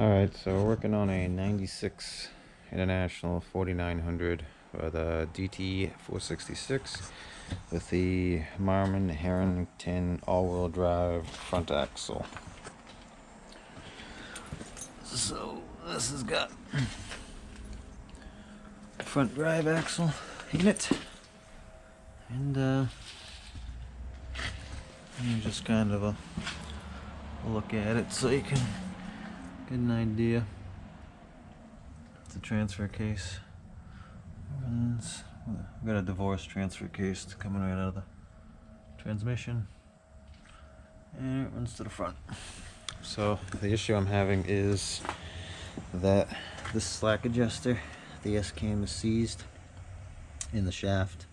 Alright, so we're working on a 96 International 4900 with a DT 466 with the Marmon Herrington all-wheel drive front axle. So this has got front drive axle in it, and just kind of a look at it so you can get an idea. It's a transfer case. We've got a divorce transfer case coming right out of the transmission, and it runs to the front. So the issue I'm having is that this slack adjuster, the S-cam, is seized in the shaft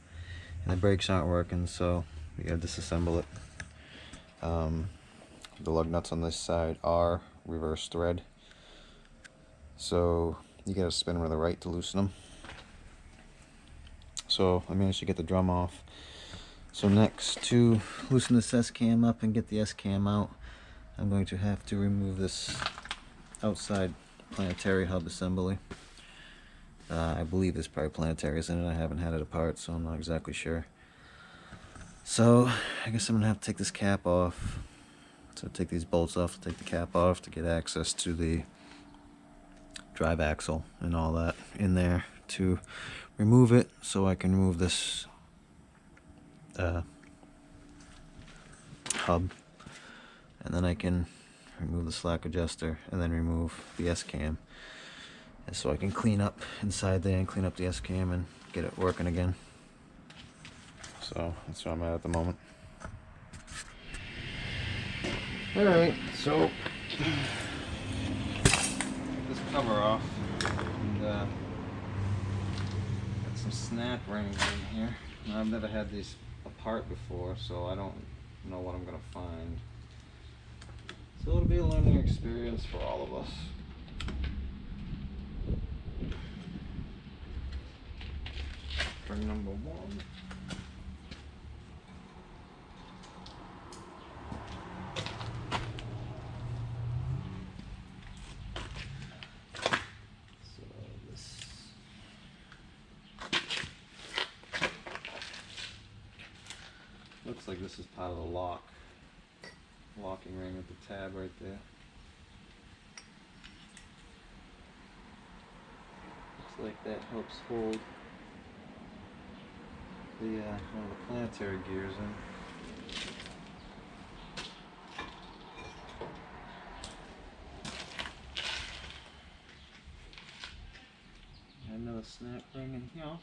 and the brakes aren't working, so we gotta disassemble it. The lug nuts on this side are reverse thread, so you gotta spin with the right to loosen them. So I managed to get the drum off. So next, to loosen this S-cam up and get the S-cam out, I'm going to have to remove this outside planetary hub assembly. I believe there's probably planetaries in it. I haven't had it apart, so I'm not exactly sure. So I guess I'm gonna have to take this cap off. So take these bolts off, take the cap off to get access to the drive axle and all that in there to remove it, so I can remove this hub, and then I can remove the slack adjuster and then remove the S-cam, and so I can clean up inside there and clean up the S-cam and get it working again. So that's where I'm at the moment. Alright, so this cover off, and got some snap rings in here. Now, I've never had these apart before, so I don't know what I'm gonna find. So it'll be a learning experience for all of us. Ring number 1. Looks like this is part of the locking ring with the tab right there. Looks like that helps hold the one of the planetary gears in. Another snap ring in here.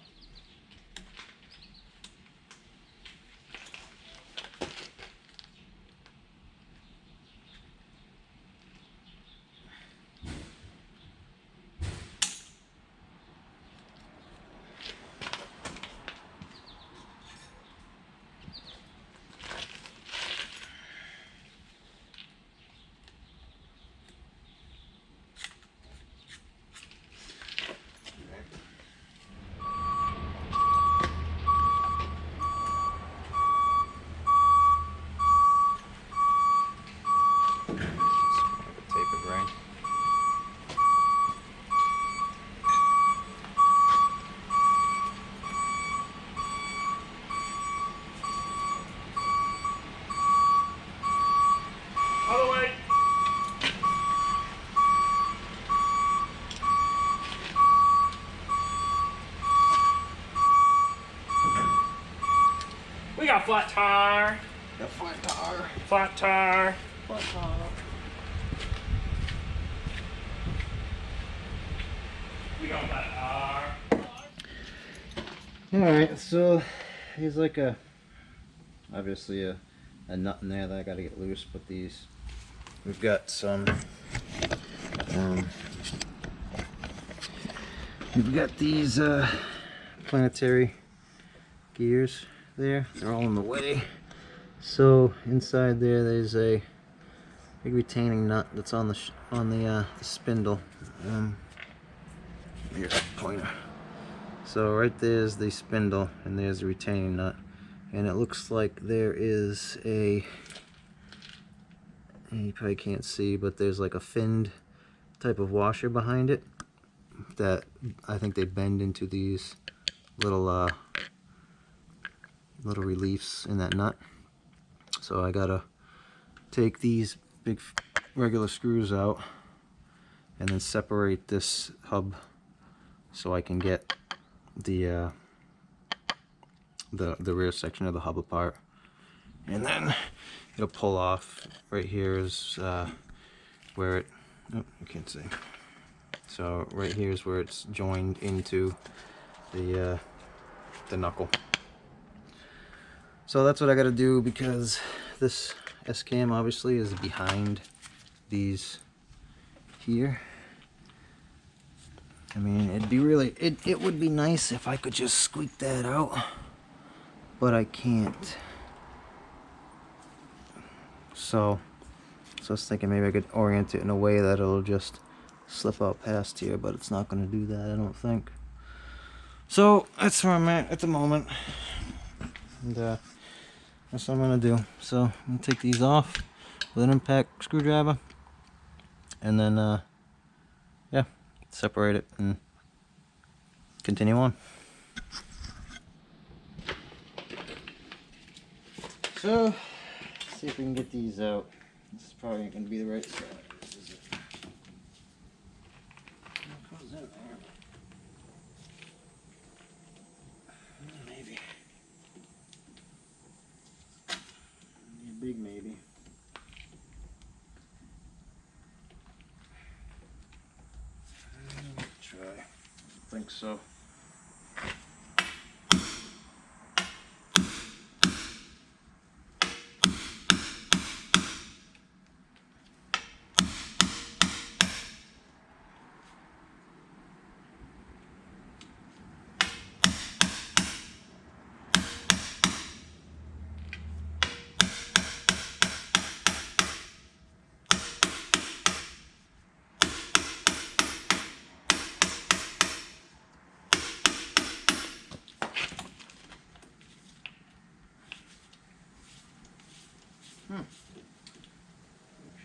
We got flat tire. Got flat tire. Flat tire. Flat tire. We got flat tire. Alright, so there's like obviously a nut in there that I gotta get loose, but we've got some, we've got these planetary gears there. They're all in the way. So inside there's a big retaining nut that's on the spindle. Here's a pointer. So right there's the spindle, and there's the retaining nut, and it looks like there is you probably can't see, but there's like a finned type of washer behind it that I think they bend into these little little reliefs in that nut. So I gotta take these big regular screws out and then separate this hub so I can get the rear section of the hub apart, and then it'll pull off. Right here is where it, oh, you can't see. So right here is where it's joined into the knuckle. So that's what I got to do, because this S-cam obviously is behind these here. I mean, it'd be really, it would be nice if I could just squeak that out, but I can't. So I was thinking maybe I could orient it in a way that it'll just slip out past here, but it's not going to do that, I don't think. So that's where I'm at the moment, and that's what I'm going to do. So I'm going to take these off with an impact screwdriver, and then yeah, separate it and continue on. So let's see if we can get these out. This is probably not going to be the right size, is it? What goes in there? Maybe. Big maybe. Try. I think so.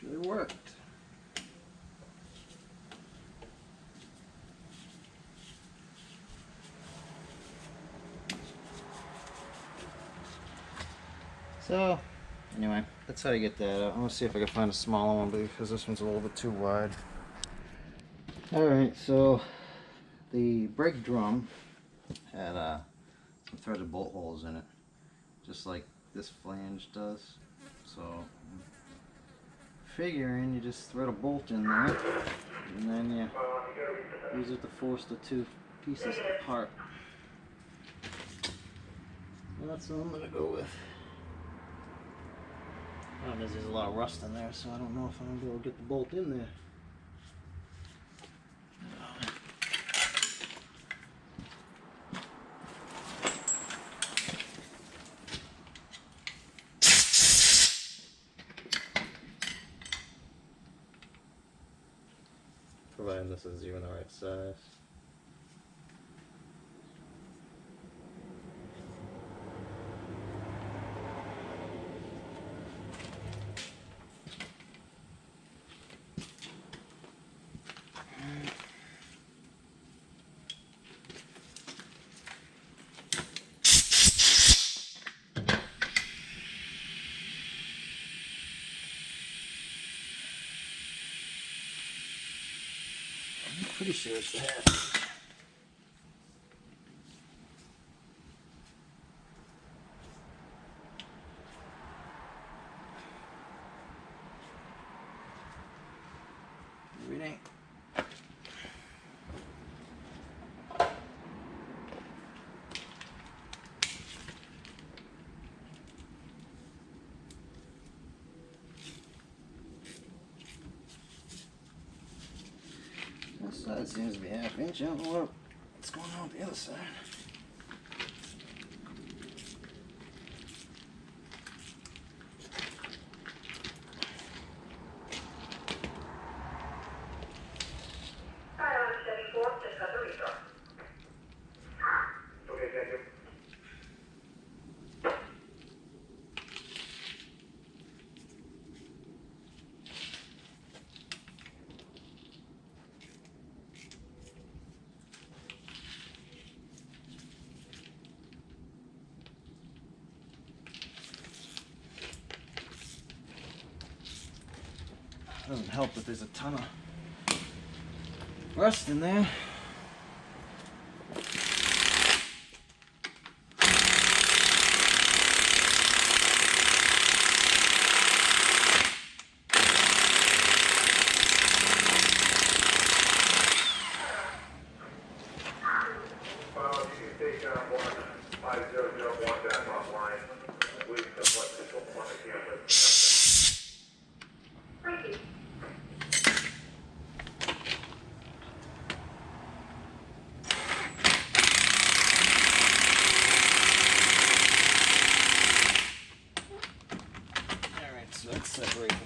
Actually worked. So anyway, that's how you get that out. I'm gonna see if I can find a smaller one, because this one's a little bit too wide. Alright, so the brake drum had some threaded bolt holes in it, just like this flange does. So figuring you just thread a bolt in there, and then you use it to force the two pieces apart. And that's what I'm going to go with. Problem is, there's a lot of rust in there, so I don't know if I'm going to be able to get the bolt in there. Providing this is even the right size. I'm pretty sure it's that. Maybe it ain't. This side seems to be ½ inch. I don't know what's going on with the other side. Doesn't help that there's a ton of rust in there. Let's separate them.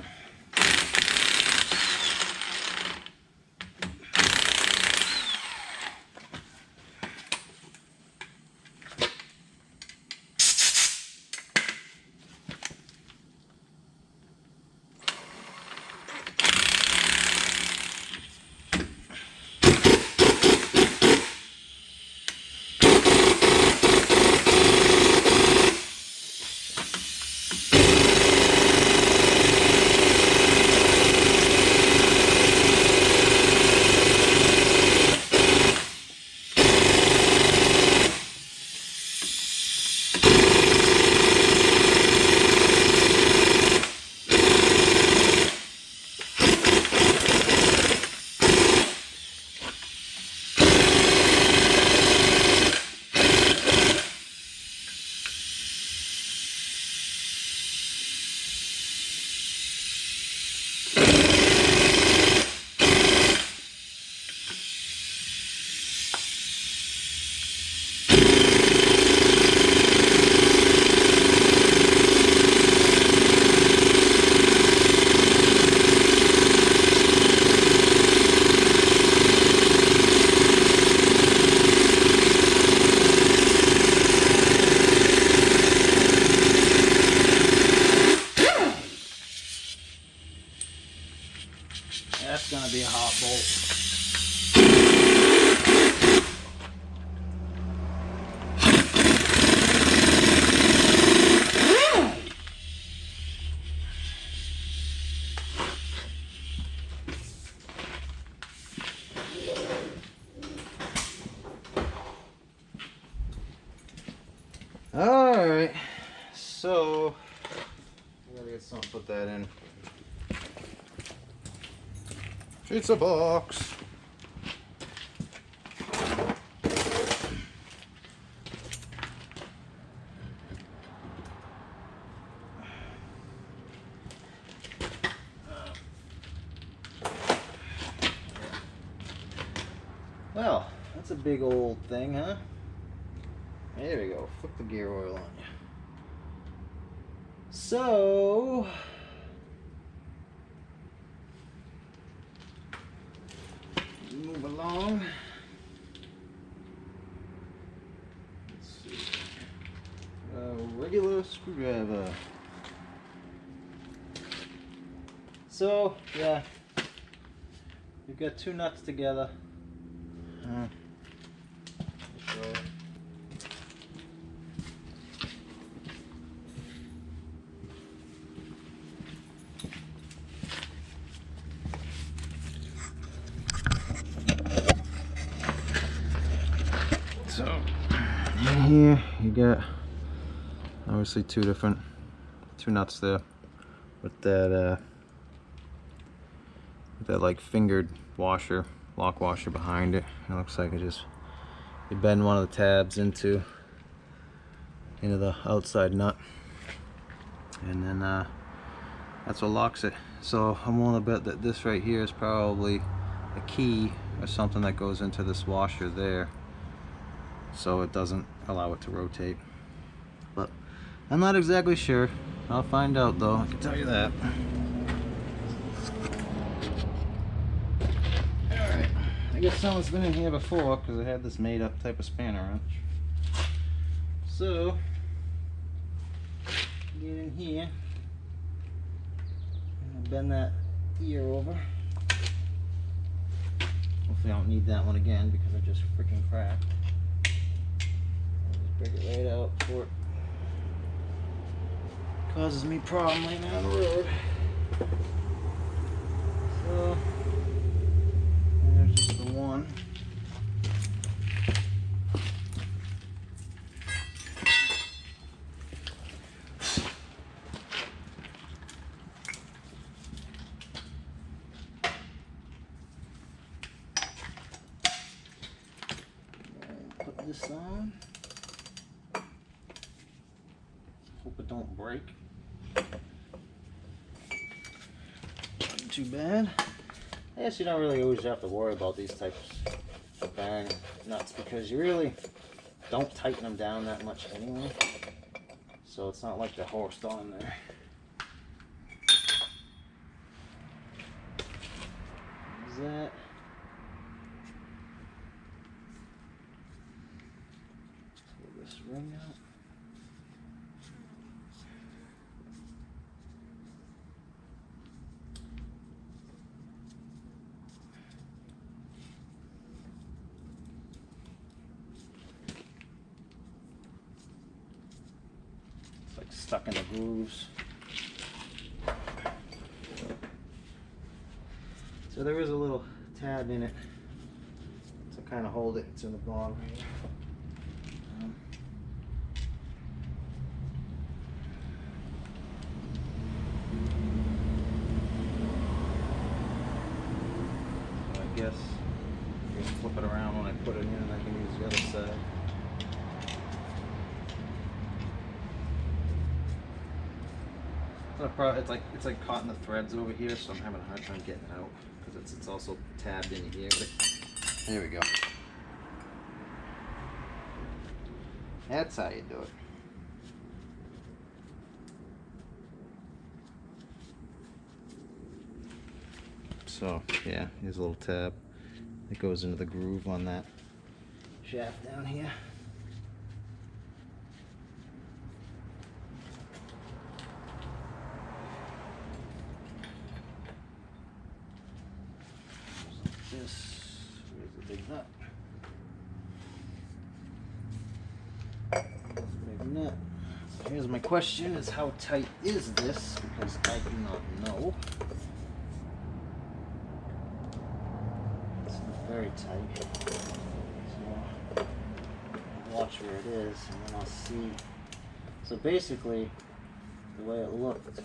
That's gonna be a hot bolt. Alright, so I gotta get something to put that in. Pizza box. Well, that's a big old thing, huh? There we go. Flip the gear oil on you. So, move along. Let's see. Regular screwdriver. So, yeah, you've got two nuts together. So, in here you got obviously two nuts there with that like fingered washer, lock washer behind it. It looks like you bend one of the tabs into the outside nut, and then that's what locks it. So I'm willing to bet that this right here is probably a key or something that goes into this washer there, so it doesn't allow it to rotate. But I'm not exactly sure. I'll find out though, I can tell you that. Alright, I guess someone's been in here before because I had this made up type of spanner wrench. So, get in here, and bend that ear over. Hopefully I don't need that one again because I just freaking cracked. I'll just break it right out before it causes me problem later down the road. So there's just the one. Put this on. Hope it don't break. Not too bad. I guess you don't really always have to worry about these types of bearing nuts because you really don't tighten them down that much anyway. So it's not like they're horsed on there. Is that? Pull this ring out. Stuck in the grooves. So there is a little tab in it to kind of hold it. It's in the bottom right here. So I guess you can flip it around when I put it in and I can use the other side. It's like caught in the threads over here, so I'm having a hard time getting it out because it's also tabbed in here. But there we go. That's how you do it. So yeah, here's a little tab that goes into the groove on that shaft down here. Where's the big nut? Big nut. So here's my question: is how tight is this? Because I do not know. It's not very tight. So I'll watch where it is, and then I'll see. So basically, the way it looked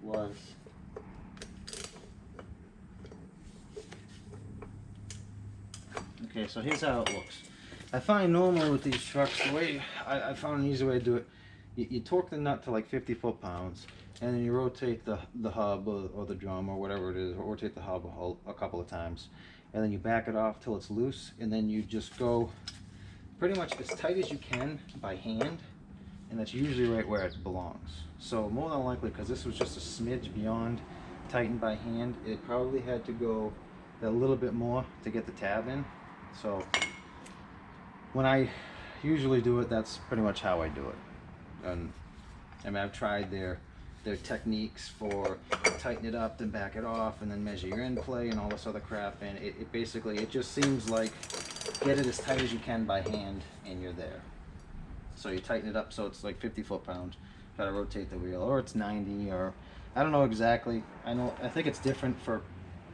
was. Okay, so here's how it looks. I find normally with these trucks, the way I found an easy way to do it, you torque the nut to like 50 foot-pounds, and then you rotate the hub or the drum or whatever it is, or rotate the hub a couple of times, and then you back it off till it's loose, and then you just go pretty much as tight as you can by hand, and that's usually right where it belongs. So more than likely, because this was just a smidge beyond tightened by hand, it probably had to go a little bit more to get the tab in. So when I usually do it, that's pretty much how I do it. And I mean, I've tried their techniques for tighten it up, then back it off, and then measure your end play and all this other crap. And it basically, it just seems like get it as tight as you can by hand and you're there. So you tighten it up so it's like 50 foot-pounds. Try to rotate the wheel, or it's 90, or I don't know exactly. I think it's different for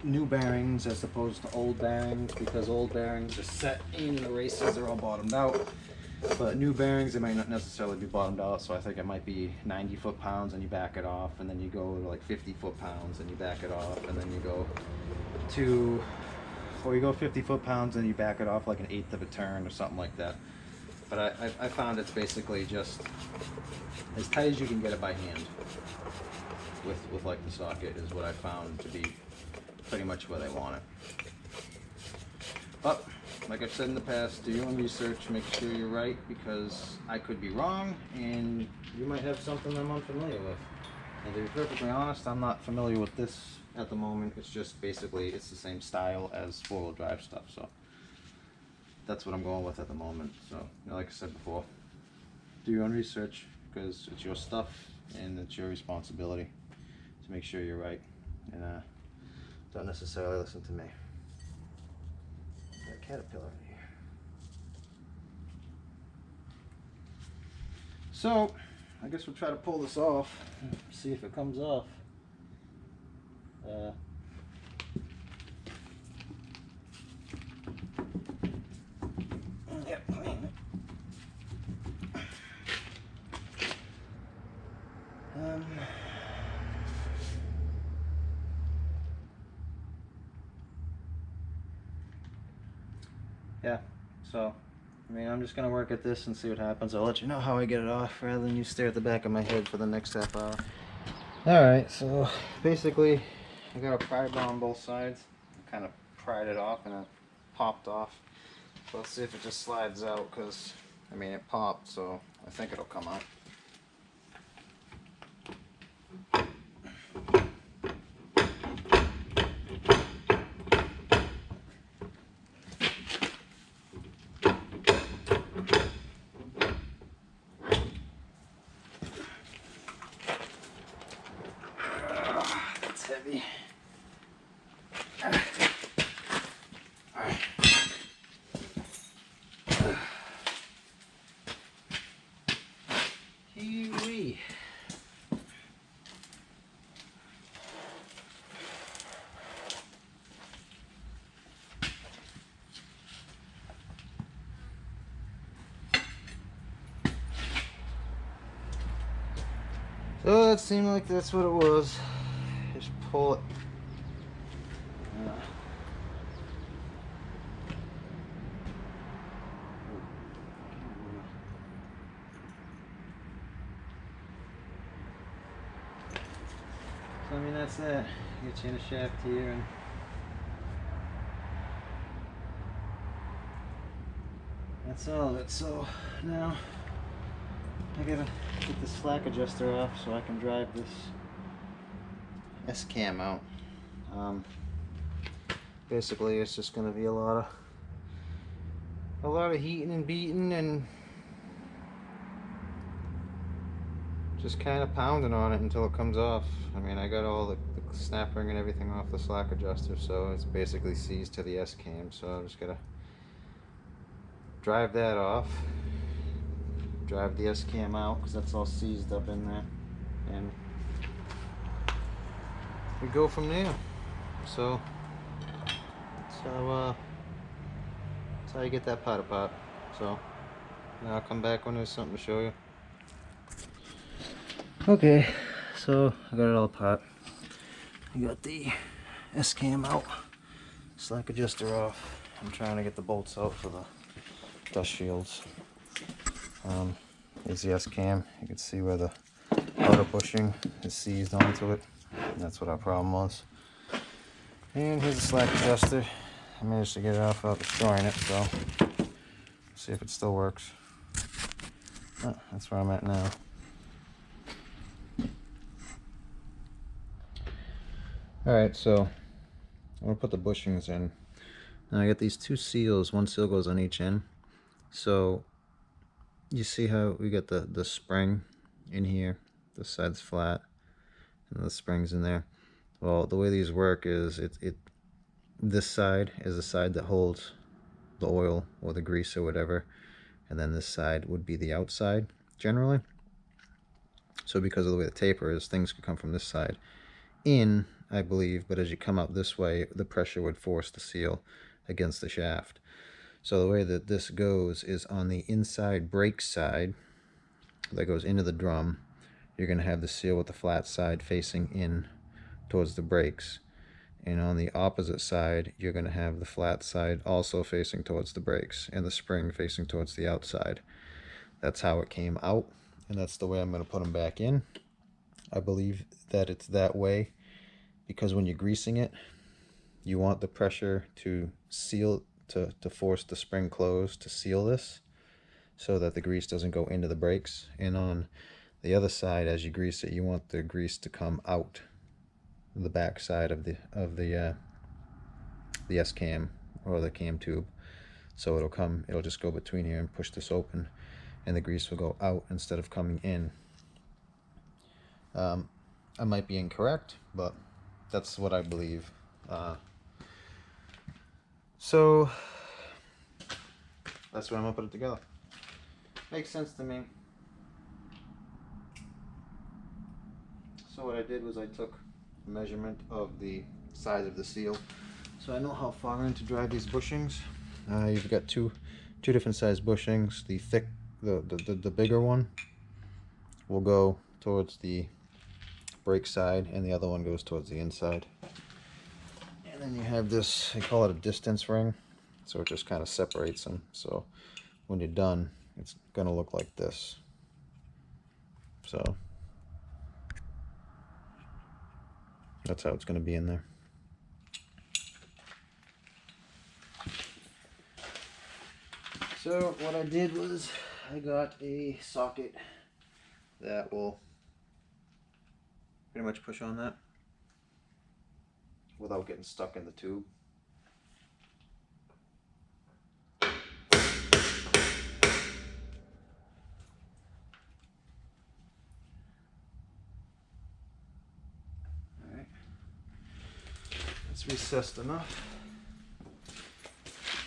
new bearings as opposed to old bearings, because old bearings are set in the races, they're all bottomed out, but new bearings, they might not necessarily be bottomed out. So I think it might be 90 foot-pounds and you back it off, and then you go to like 50 foot-pounds and you back it off, and then you go to, or you go 50 foot-pounds and you back it off like an eighth of a turn or something like that. But I found it's basically just as tight as you can get it by hand with like the socket is what I found to be pretty much where they want it. But like I've said in the past, do your own research, make sure you're right, because I could be wrong and you might have something I'm unfamiliar with. And to be perfectly honest, I'm not familiar with this at the moment. It's just basically it's the same style as four-wheel drive stuff, so that's what I'm going with at the moment. So like I said before, do your own research, because it's your stuff and it's your responsibility to make sure you're right, and don't necessarily listen to me. Got a caterpillar in here. So I guess we'll try to pull this off, see if it comes off. Yep, clean it. Yeah, so I mean, I'm just gonna work at this and see what happens. I'll let you know how I get it off rather than you stare at the back of my head for the next half hour. Alright, so basically I got a pry bar on both sides. I kind of pried it off and it popped off. So let's see if it just slides out, because I mean it popped, so I think it'll come out. That's heavy. Kiwi. So that seemed like that's what it was. Just pull it. So I mean that's that. Get you in a shaft here and that's all of it. So now I gotta get the slack adjuster off so I can drive this S-cam out. Basically it's just gonna be a lot of heating and beating and just kind of pounding on it until it comes off. I mean, I got all the snap ring and everything off the slack adjuster, so it's basically seized to the S-cam, so I'm just gonna drive that off, drive the S-cam out because that's all seized up in there, and we go from there. So that's how you get that pot apart. So now I'll come back when there's something to show you. Okay, so I got it all apart. I got the S-cam out, slack adjuster off. I'm trying to get the bolts out for the dust shields. Here's the S-cam. You can see where the outer bushing is seized onto it. And that's what our problem was. And here's the slack adjuster. I managed to get it off without destroying it, so see if it still works. Oh, that's where I'm at now. Alright, so I'm going to put the bushings in. Now I got these two seals. One seal goes on each end. So you see how we got the spring in here. This side's flat and the spring's in there. Well, the way these work is this side is the side that holds the oil or the grease or whatever, and then this side would be the outside generally. So because of the way the taper is, things could come from this side in, I believe, but as you come out this way, the pressure would force the seal against the shaft. So the way that this goes is on the inside brake side that goes into the drum, you're going to have the seal with the flat side facing in towards the brakes. And on the opposite side, you're going to have the flat side also facing towards the brakes and the spring facing towards the outside. That's how it came out, and that's the way I'm going to put them back in. I believe that it's that way because when you're greasing it, you want the pressure to seal, to force the spring closed to seal this so that the grease doesn't go into the brakes. And on the other side, as you grease it, you want the grease to come out the back side of the S-cam or the cam tube. So it'll just go between here and push this open, and the grease will go out instead of coming in. I might be incorrect, but that's what I believe. So that's what I'm gonna put it together. Makes sense to me. So what I did was I took measurement of the size of the seal, so I know how far in to drive these bushings. You've got two different size bushings. The thick, the bigger one will go towards the brake side, and the other one goes towards the inside. And then you have this, I call it a distance ring, so it just kind of separates them. So when you're done, it's gonna look like this. So that's how it's gonna be in there. So what I did was I got a socket that will pretty much push on that without getting stuck in the tube. Alright, that's recessed enough.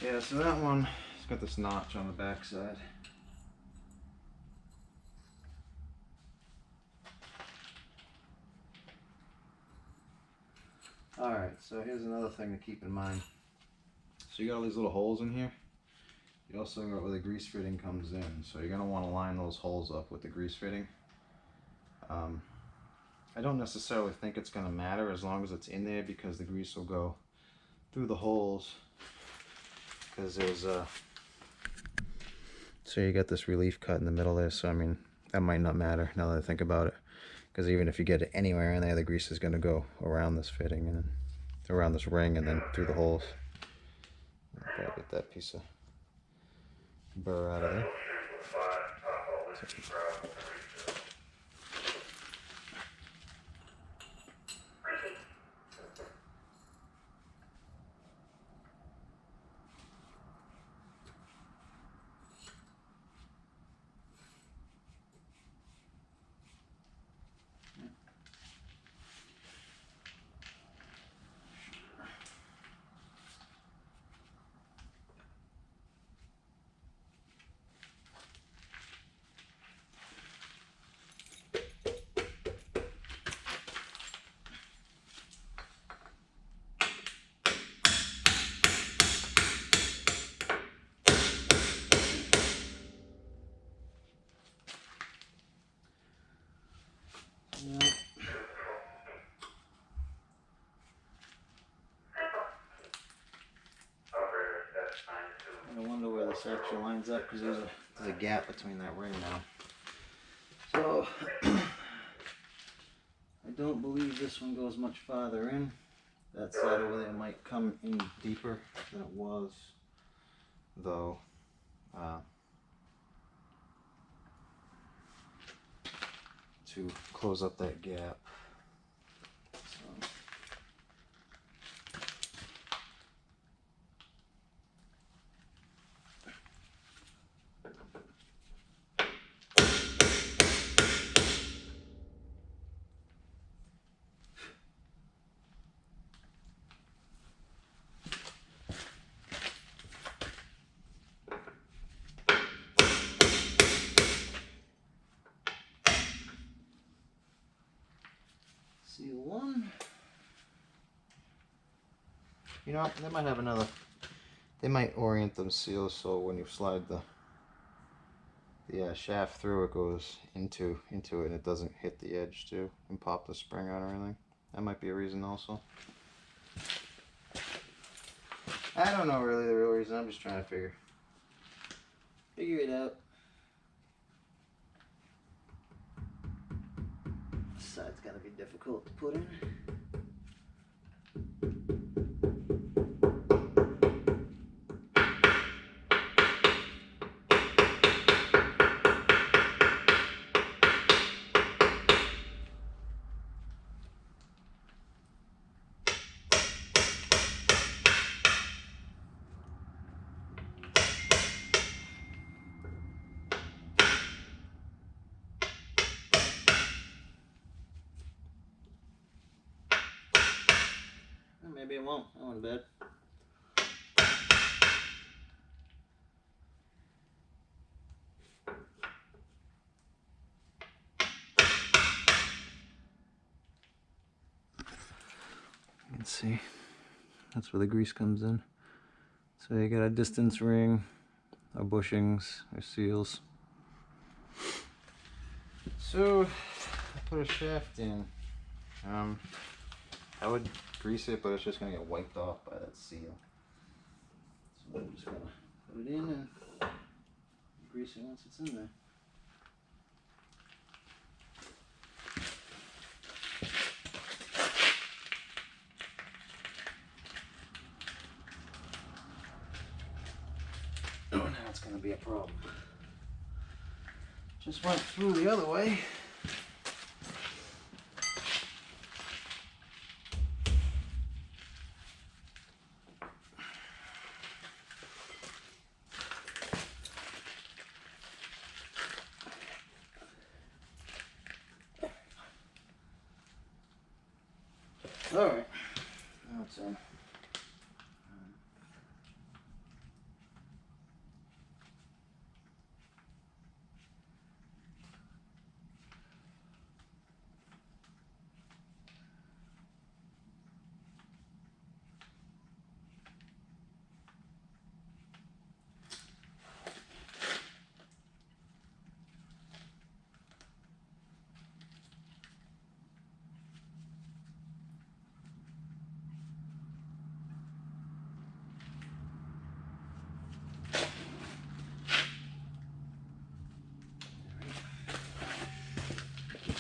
Yeah, so that one has got this notch on the back side. Alright, so here's another thing to keep in mind. So you got all these little holes in here. You also got where the grease fitting comes in. So you're going to want to line those holes up with the grease fitting. I don't necessarily think it's going to matter as long as it's in there, because the grease will go through the holes. Because there's a... So you got this relief cut in the middle there, so I mean, that might not matter now that I think about it. Because even if you get it anywhere in there, the grease is going to go around this fitting and around this ring and then through the holes. I'll probably get that piece of burr out of there. I wonder where this actually lines up, because there's a gap between that ring now. So I don't believe this one goes much farther in. That side over there might come in deeper than it was, though. To close up that gap. So. Seal one. You know, they might have another. They might orient them seals so when you slide the shaft through, it goes into it and it doesn't hit the edge too and pop the spring out or anything. That might be a reason also. I don't know really the real reason. I'm just trying to figure it out. This side's gotta be difficult to put in. Maybe it won't. That one's bad. Let's see. That's where the grease comes in. So you got a distance ring, our bushings, our seals. So I put a shaft in. I would grease it, but it's just gonna get wiped off by that seal. So I'm just gonna put it in and grease it once it's in there. Oh, now it's gonna be a problem. Just went through the other way. All right, now it's in.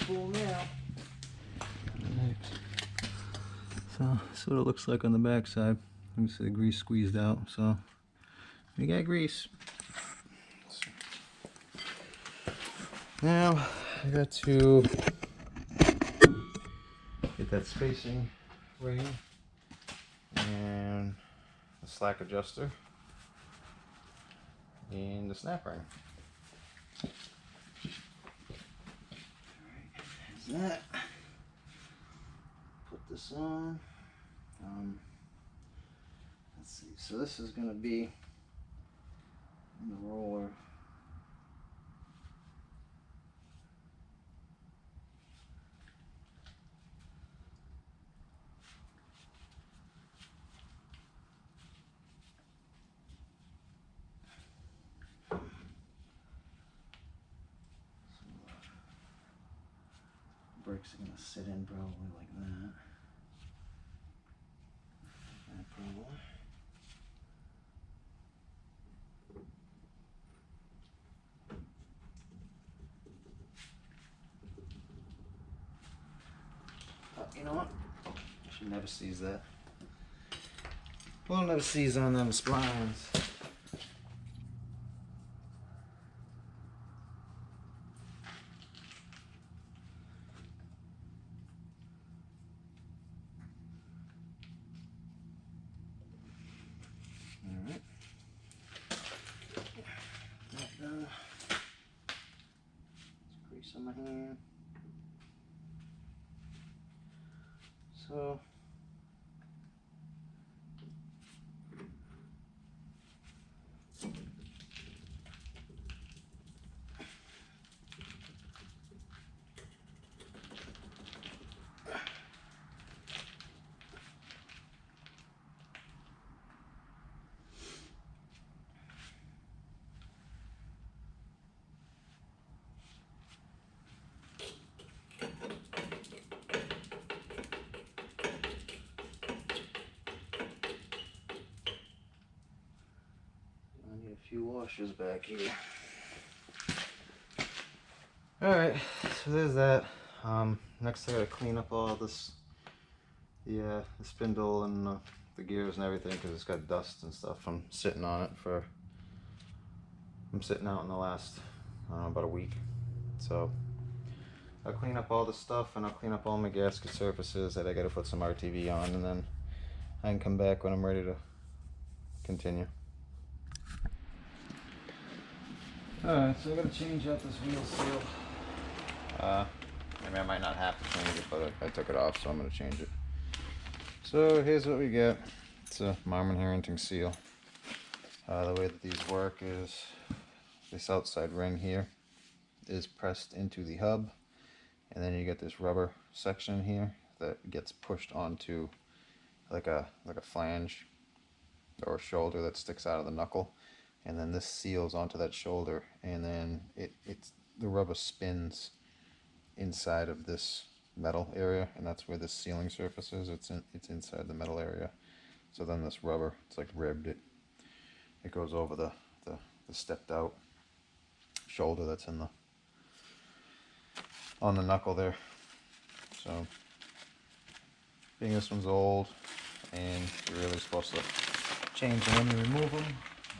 Cool now. So that's what it looks like on the back side. You can see the grease squeezed out. So we got grease. Now I got to get that spacing ring and the slack adjuster and the snap ring. There's that. Put this on. Let's see. So this is going to be in the roller. Brakes are going to sit in probably like that. Probably. You know what? She never sees that. We'll never sees on them splines. Alright. That done. Grease on my hand. So a few washers back here. Alright, so there's that. Next I gotta clean up all this, the spindle and the gears and everything, because it's got dust and stuff from sitting on it for, I'm sitting out in the last, about a week. So I'll clean up all the stuff and I'll clean up all my gasket surfaces that I gotta put some RTV on, and then I can come back when I'm ready to continue. Alright, so I gotta change out this wheel seal. Maybe I might not have to change it, but I took it off, so I'm gonna change it. So here's what we get. It's a Marmon Herrington seal. The way that these work is this outside ring here is pressed into the hub, and then you get this rubber section here that gets pushed onto like a flange or a shoulder that sticks out of the knuckle, and then this seals onto that shoulder, and then the rubber spins inside of this metal area, and that's where the sealing surface is. It's inside the metal area. So then this rubber, it's like ribbed. It goes over the stepped out shoulder that's on the knuckle there. So being this one's old and you're really supposed to change them when you remove them,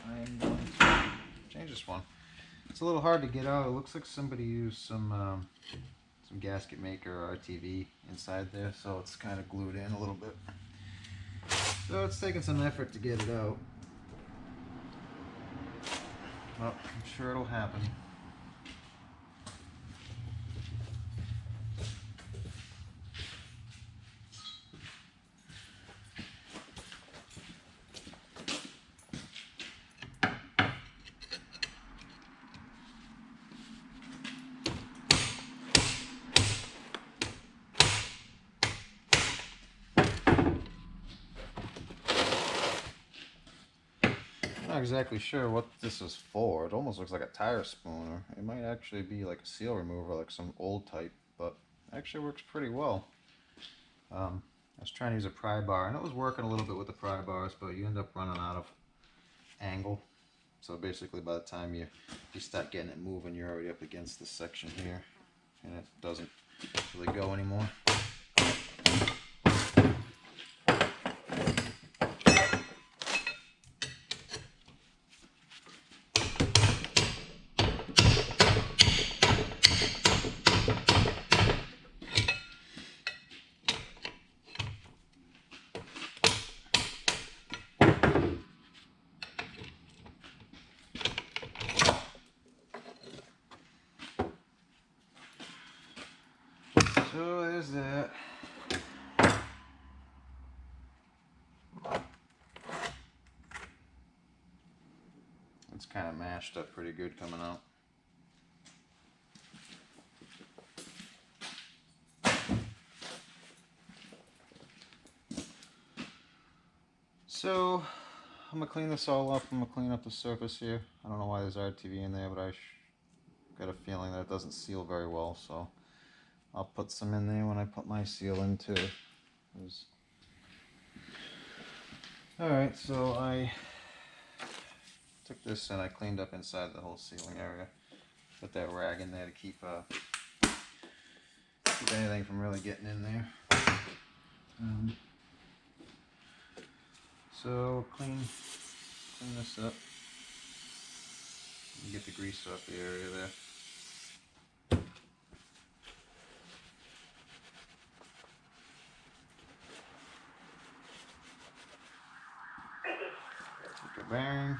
I'm going to change this one. It's a little hard to get out. It looks like somebody used some gasket maker RTV inside there, so it's kind of glued in a little bit. So it's taking some effort to get it out. Well, I'm sure it'll happen. Not exactly sure what this is for. It almost looks like a tire spooner. It might actually be like a seal remover, like some old type, but it actually works pretty well. I was trying to use a pry bar, and it was working a little bit with the pry bars, but you end up running out of angle. So basically, by the time you start getting it moving, you're already up against this section here, and it doesn't really go anymore. So there's that. It's kind of mashed up pretty good coming out. So I'm gonna clean this all up. I'm gonna clean up the surface here. I don't know why there's RTV in there, but I got a feeling that it doesn't seal very well, so I'll put some in there when I put my seal in too. Alright, so I took this and I cleaned up inside the whole sealing area. Put that rag in there to keep anything from really getting in there. So clean this up. And get the grease off the area there. Take a bearing.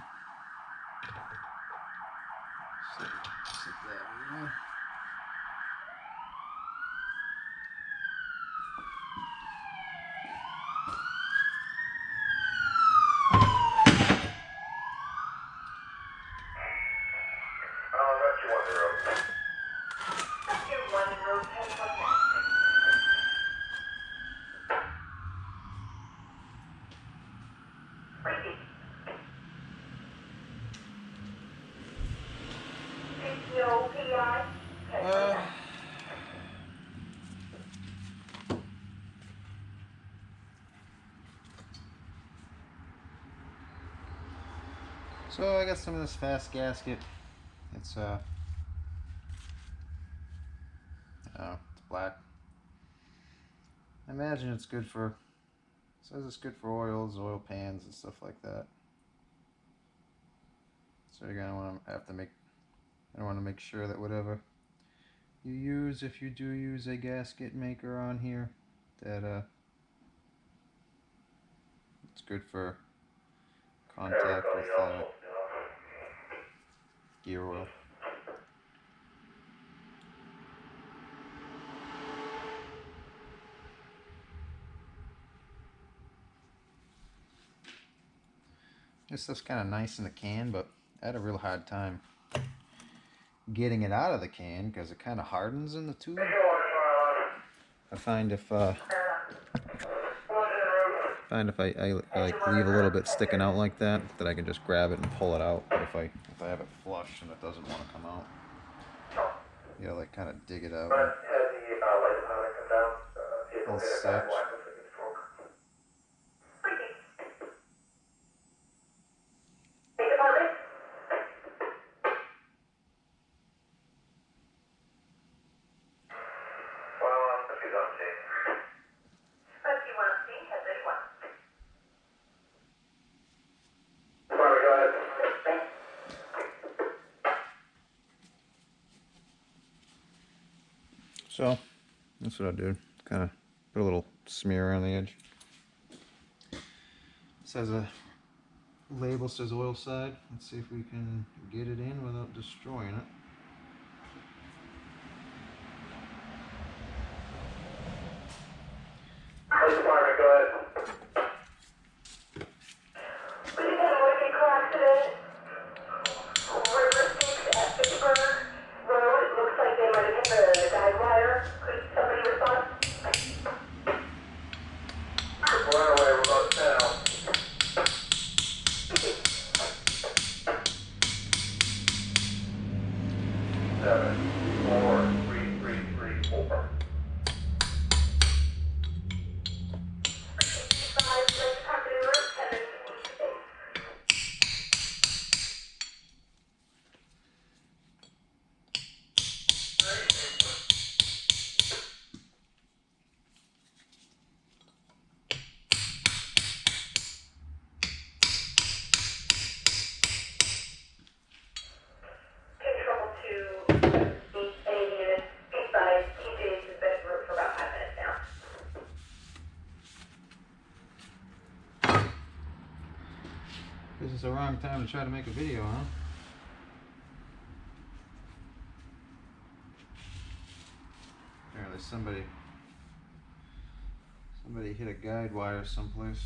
Sit that in there. So I got some of this fast gasket. It's black. I imagine it's good for. It says it's good for oils, oil pans, and stuff like that. So you're gonna want to make sure that whatever you use, if you do use a gasket maker on here, that it's good for contact with gear oil. This stuff's kind of nice in the can, but I had a real hard time getting it out of the can because it kind of hardens in the tube. I find if find if I like leave a little bit sticking out like that, that I can just grab it and pull it out. But if I have it flush and it doesn't want to come out, you gotta like kind of dig it out. And such. So that's what I did. Kind of put a little smear around the edge. This has a label, says oil side. Let's see if we can get it in without destroying it. This is the wrong time to try to make a video, huh? Apparently somebody hit a guide wire someplace.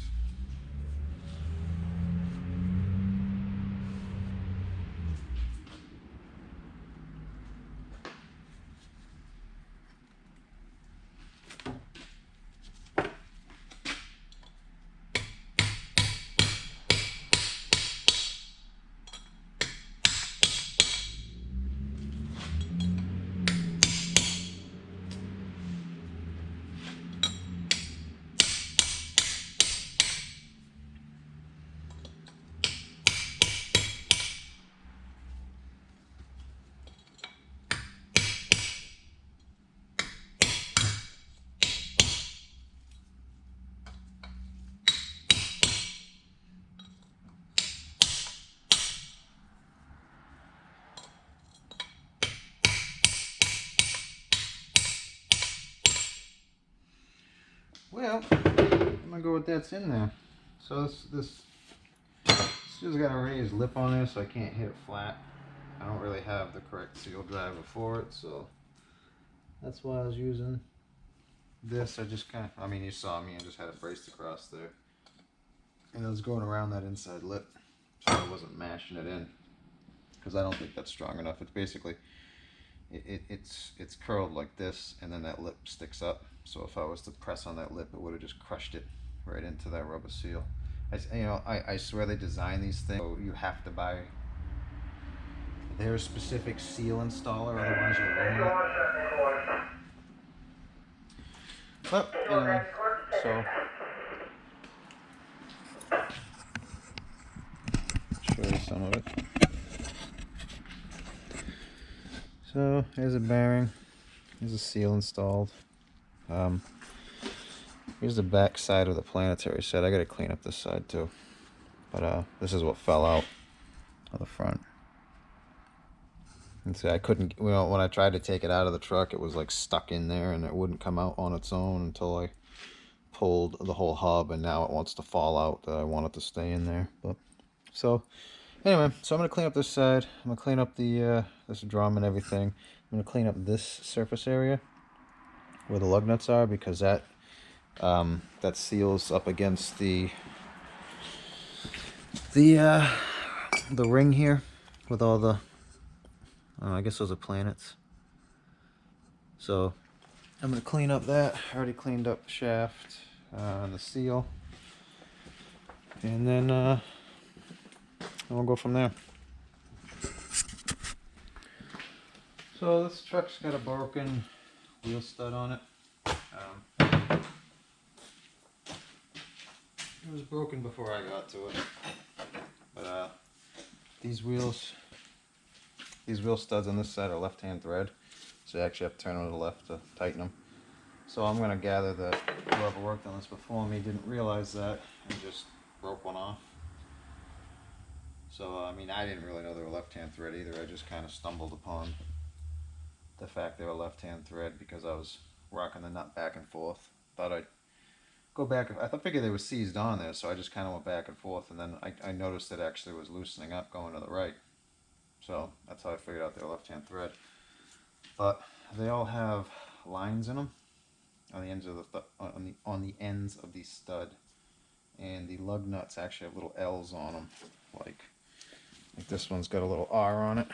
Well, I'm gonna go with that's in there. So this has got a raised lip on there, so I can't hit it flat. I don't really have the correct seal driver for it, so that's why I was using this. I just kind of, I mean, you saw me, I just had it braced across there, and I was going around that inside lip, so I wasn't mashing it in, because I don't think that's strong enough. It's basically, it's curled like this, and then that lip sticks up. So if I was to press on that lip, it would have just crushed it right into that rubber seal. I swear they design these things so you have to buy their specific seal installer, otherwise you'll ruin it. But anyway, so show you some of it. So here's a bearing. Here's a seal installed. Here's the back side of the planetary set. I gotta clean up this side too. But this is what fell out of the front. And see, I couldn't, well, when I tried to take it out of the truck, it was like stuck in there and it wouldn't come out on its own until I pulled the whole hub, and now it wants to fall out. I want it to stay in there. But so anyway, so I'm gonna clean up this side. I'm gonna clean up the this drum and everything. I'm gonna clean up this surface area where the lug nuts are, because that seals up against the ring here with all the I guess those are planets. So I'm gonna clean up that. I already cleaned up the shaft and the seal. and then we'll go from there. So this truck's got a broken wheel stud on it. It was broken before I got to it, but these wheel studs on this side are left-hand thread, so you actually have to turn them to the left to tighten them. So I'm going to gather that whoever worked on this before me didn't realize that and just broke one off. So I mean, I didn't really know they were left-hand thread either. I just kind of stumbled upon the fact they were left-hand thread because I was rocking the nut back and forth. Thought I'd go back. I figured they were seized on there, so I just kind of went back and forth, and then I noticed it actually was loosening up going to the right. So that's how I figured out they were left-hand thread. But they all have lines in them on the ends of on the ends of the stud, and the lug nuts actually have little L's on them, like this one's got a little R on it.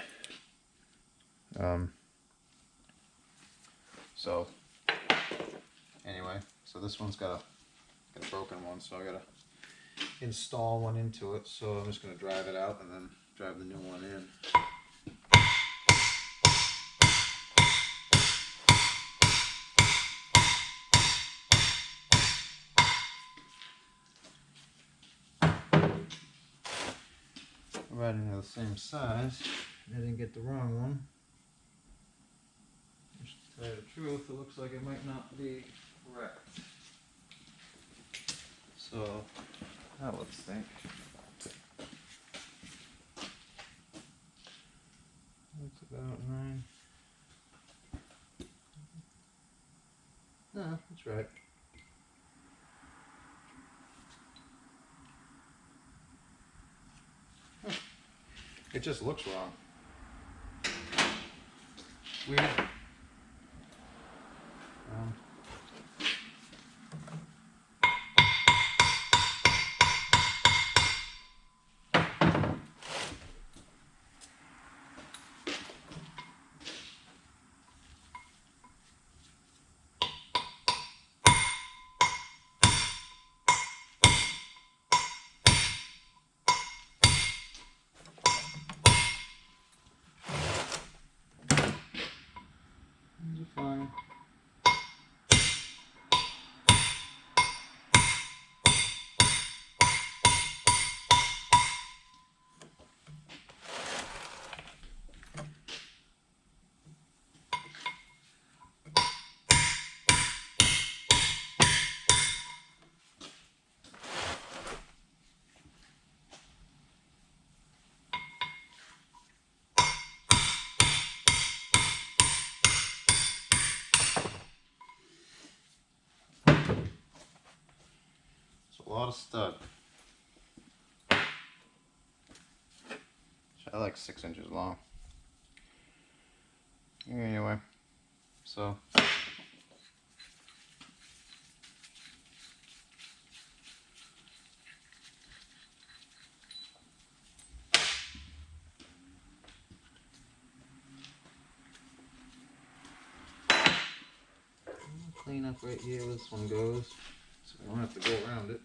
So anyway, so this one's got a broken one, so I gotta install one into it. So I'm just gonna drive it out and then drive the new one in. Riding the same size. I didn't get the wrong one. Just to tell you the truth, it looks like it might not be correct. So now let's think. That's about 9. No, that's right. It just looks wrong. Weird. Fine. A lot of stud. I like 6 inches long. Anyway, so clean up right here where this one goes, so we don't have to go around it.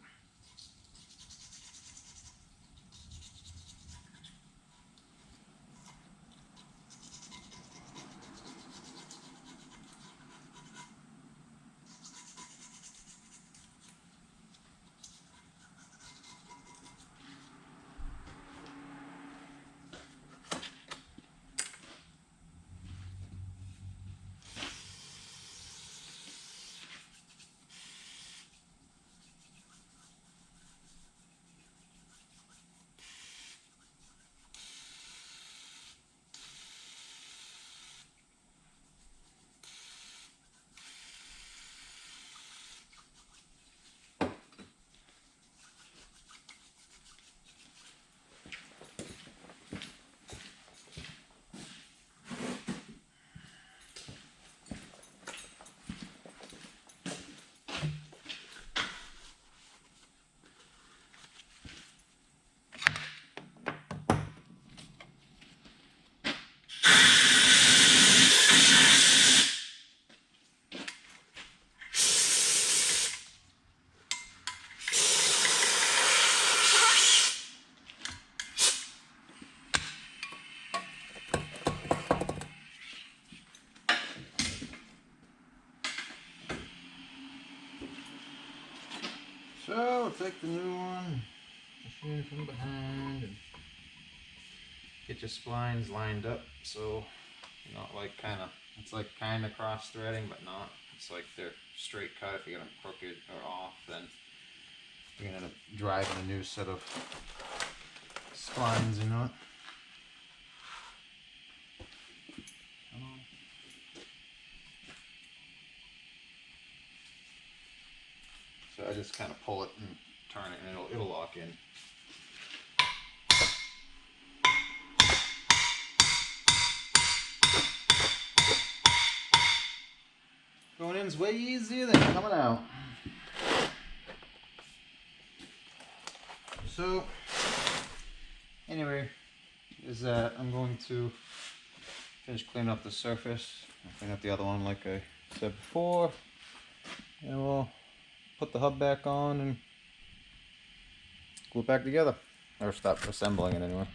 So take the new one, machine from behind, and get your splines lined up so you're not like it's like kind of cross threading, but not. It's like they're straight cut. If you get them crooked or off, then you're gonna end up driving a new set of splines, you know. So I just kind of pull it and turn it, and it'll lock in. Going in is way easier than coming out. So anyway, I'm going to finish cleaning up the surface. I'll clean up the other one like I said before, and we'll put the hub back on and glue it back together, or stop assembling it anyway.